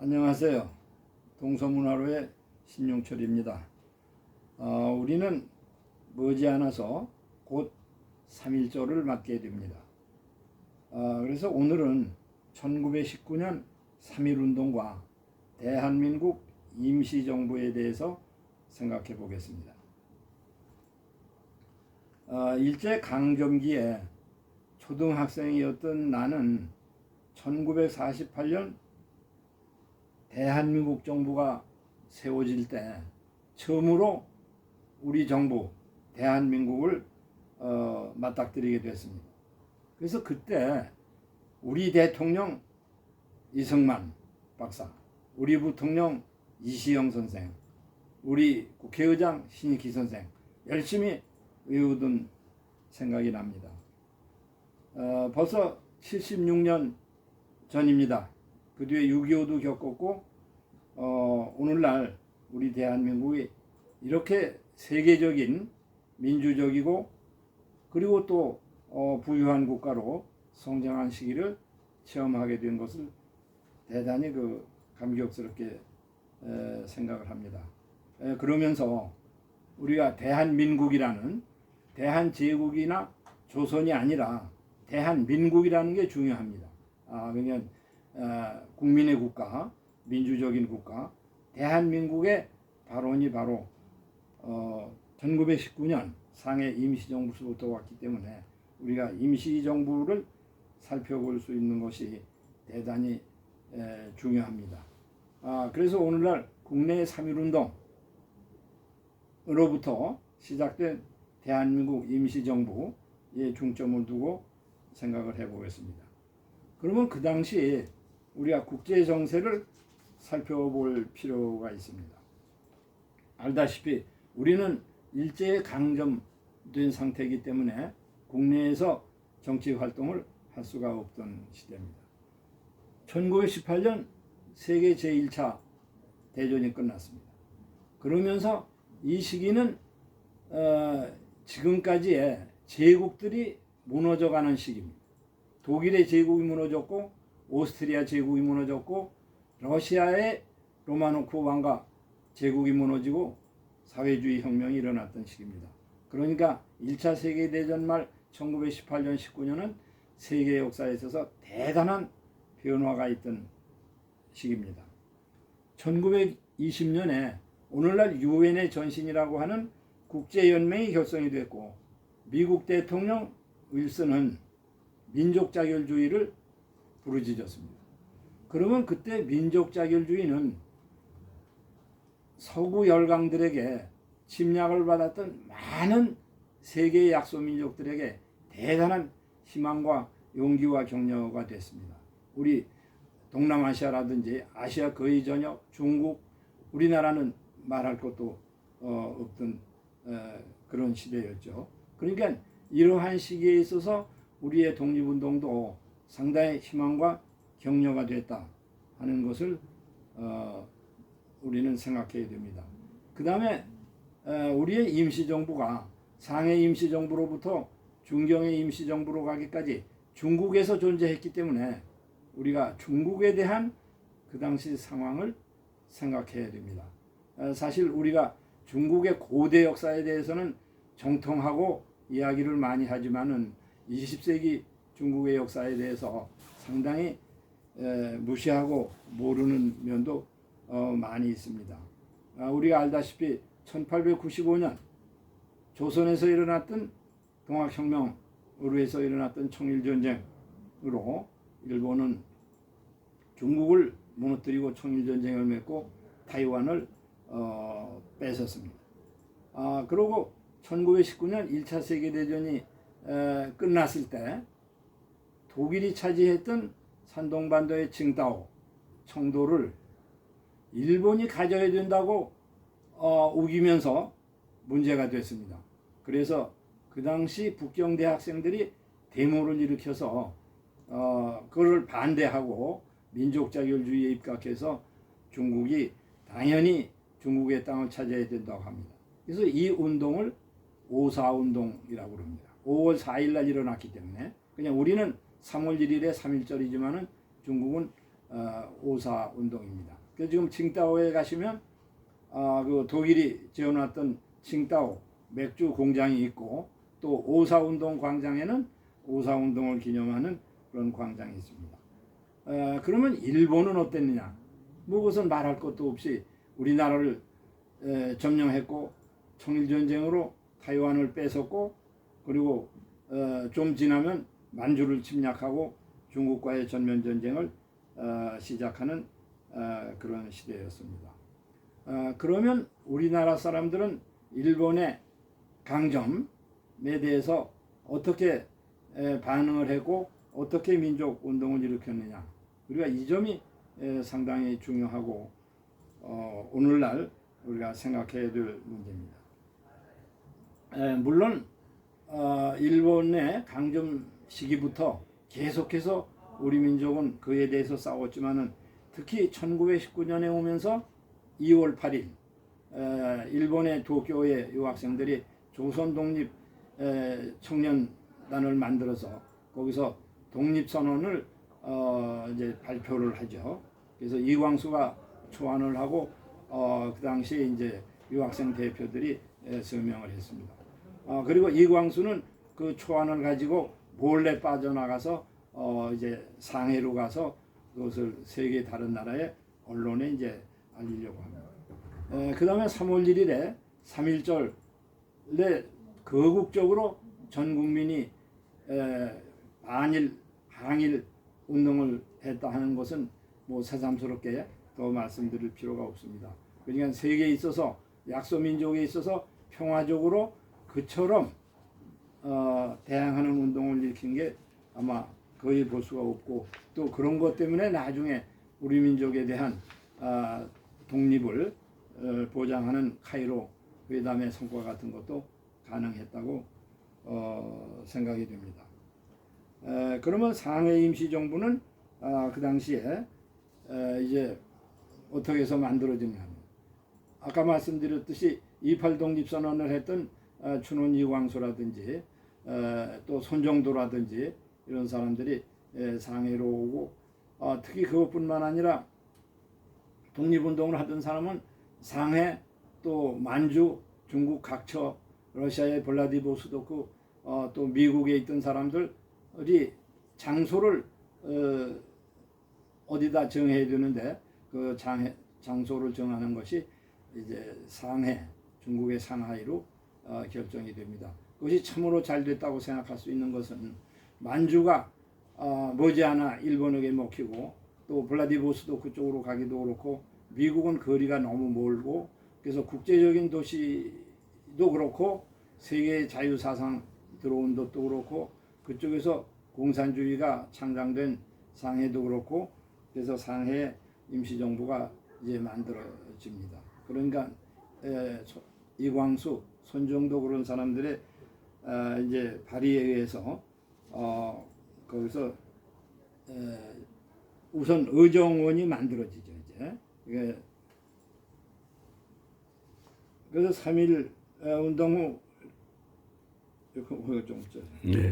안녕하세요. 동서문화로의 신용철입니다. 우리는 머지않아서 곧 3.1조를 맞게 됩니다. 그래서 오늘은 1919년 3.1운동과 대한민국 임시정부에 대해서 생각해 보겠습니다. 일제강점기에 초등학생이었던 나는 1948년 대한민국 정부가 세워질 때 처음으로 우리 정부 대한민국을 맞닥뜨리게 됐습니다. 그래서 그때 우리 대통령 이승만 박사, 우리 부통령 이시영 선생, 우리 국회의장 신익희 선생 열심히 외우던 생각이 납니다. 벌써 76년 전입니다. 그 뒤에 6.25도 겪었고 오늘날 우리 대한민국이 이렇게 세계적인 민주적이고 그리고 또 부유한 국가로 성장한 시기를 체험하게 된 것을 대단히 감격스럽게 생각을 합니다. 그러면서 우리가 대한민국이라는 대한제국이나 조선이 아니라 대한민국이라는 게 중요합니다. 그러니까 국민의 국가, 민주적인 국가, 대한민국의 발원이 바로 1919년 상해 임시정부로부터 왔기 때문에 우리가 임시정부를 살펴볼 수 있는 것이 대단히 중요합니다. 그래서 오늘날 국내 3.1운동으로부터 시작된 대한민국 임시정부에 중점을 두고 생각을 해보겠습니다. 그러면 그 당시 우리가 국제 정세를 살펴볼 필요가 있습니다. 알다시피 우리는 일제에 강점된 상태이기 때문에 국내에서 정치 활동을 할 수가 없던 시대입니다. 1918년 세계 제1차 대전이 끝났습니다. 그러면서 이 시기는 지금까지의 제국들이 무너져가는 시기입니다. 독일의 제국이 무너졌고 오스트리아 제국이 무너졌고 러시아의 로마노프 왕가 제국이 무너지고 사회주의 혁명이 일어났던 시기입니다. 그러니까 1차 세계대전 말 1918년 19년은 세계 역사에 있어서 대단한 변화가 있던 시기입니다. 1920년에 오늘날 유엔의 전신이라고 하는 국제연맹이 결성이 됐고 미국 대통령 윌슨은 민족자결주의를 부르짖었습니다. 그러면 그때 민족자결주의는 서구 열강들에게 침략을 받았던 많은 세계의 약소민족들에게 대단한 희망과 용기와 격려가 됐습니다. 우리 동남아시아라든지 아시아 거의 전역, 중국, 우리나라는 말할 것도 없던 그런 시대였죠. 그러니까 이러한 시기에 있어서 우리의 독립운동도 상당히 희망과 격려가 됐다 하는 것을 우리는 생각해야 됩니다. 그 다음에 우리의 임시정부가 상해 임시정부로부터 중경의 임시정부로 가기까지 중국에서 존재했기 때문에 우리가 중국에 대한 그 당시 상황을 생각해야 됩니다. 사실 우리가 중국의 고대 역사에 대해서는 정통하고 이야기를 많이 하지만은 20세기 중국의 역사에 대해서 상당히 무시하고 모르는 면도 많이 있습니다. 우리가 알다시피 1895년 조선에서 일어났던 동학혁명으로 해서 일어났던 청일전쟁으로 일본은 중국을 무너뜨리고 청일전쟁을 맺고 타이완을 뺏었습니다. 그리고 1919년 1차 세계대전이 끝났을 때 독일이 차지했던 산동반도의 칭다오, 청도를 일본이 가져야 된다고 우기면서 문제가 됐습니다. 그래서 그 당시 북경 대학생들이 데모를 일으켜서 그걸 반대하고 민족자결주의에 입각해서 중국이 당연히 중국의 땅을 차지해야 된다고 합니다. 그래서 이 운동을 5.4운동이라고 합니다. 5월 4일 날 일어났기 때문에 그냥 우리는 3월 1일에 3.1절이지만은 중국은 오사 운동입니다. 그래서 지금 칭다오에 가시면 그 독일이 지어놨던 칭다오 맥주 공장이 있고 또 오사 운동 광장에는 오사 운동을 기념하는 그런 광장이 있습니다. 그러면 일본은 어땠느냐? 뭐 그것은 말할 것도 없이 우리나라를 점령했고 청일전쟁으로 타이완을 뺏었고 그리고 좀 지나면 만주를 침략하고 중국과의 전면전쟁을 시작하는 그런 시대였습니다. 그러면 우리나라 사람들은 일본의 강점에 대해서 어떻게 반응을 했고 어떻게 민족 운동을 일으켰느냐. 우리가 이 점이 상당히 중요하고 오늘날 우리가 생각해야 될 문제입니다. 물론 일본의 강점 시기부터 계속해서 우리 민족은 그에 대해서 싸웠지만은 특히 1919년에 오면서 2월 8일 일본의 도쿄의 유학생들이 조선 독립 청년단을 만들어서 거기서 독립선언을 이제 발표를 하죠. 그래서 이광수가 초안을 하고 그 당시에 이제 유학생 대표들이 서명을 했습니다. 그리고 이광수는 그 초안을 가지고 몰래 빠져나가서 이제 상해로 가서 그것을 세계 다른 나라의 언론에 이제 알리려고 합니다. 그 다음에 3월 1일에 3.1절에 거국적으로 전 국민이 반일 항일 운동을 했다 하는 것은 뭐 새삼스럽게 더 말씀드릴 필요가 없습니다. 그러니까 세계에 있어서 약소민족에 있어서 평화적으로 그처럼 대항하는 운동을 일으킨 게 아마 거의 볼 수가 없고 또 그런 것 때문에 나중에 우리 민족에 대한 독립을 보장하는 카이로 회담의 성과 같은 것도 가능했다고 생각이 됩니다. 그러면 상해 임시정부는 그 당시에 이제 어떻게 해서 만들어지냐 하면 아까 말씀드렸듯이 28 독립선언을 했던 춘원 이광수라든지 또 손정도라든지 이런 사람들이 상해로 오고 특히 그것뿐만 아니라 독립운동을 하던 사람은 상해 또 만주 중국 각처 러시아의 블라디보스토크 또 미국에 있던 사람들이 장소를 어디다 정해야 되는데 그 장소를 정하는 것이 이제 상해 중국의 상하이로 결정이 됩니다. 그것이 참으로 잘 됐다고 생각할 수 있는 것은 만주가 머지않아 일본에게 먹히고 또 블라디보스토크 쪽으로 가기도 그렇고 미국은 거리가 너무 멀고 그래서 국제적인 도시도 그렇고 세계 자유사상 들어온 것도 그렇고 그쪽에서 공산주의가 창당된 상해도 그렇고 그래서 상해 임시정부가 이제 만들어집니다. 그러니까 이광수, 손정도 그런 사람들의 이제 발의에 의해서 거기서 우선 의정원이 만들어지죠. 이제 그래서 3.1 운동 후 이거 좀 네.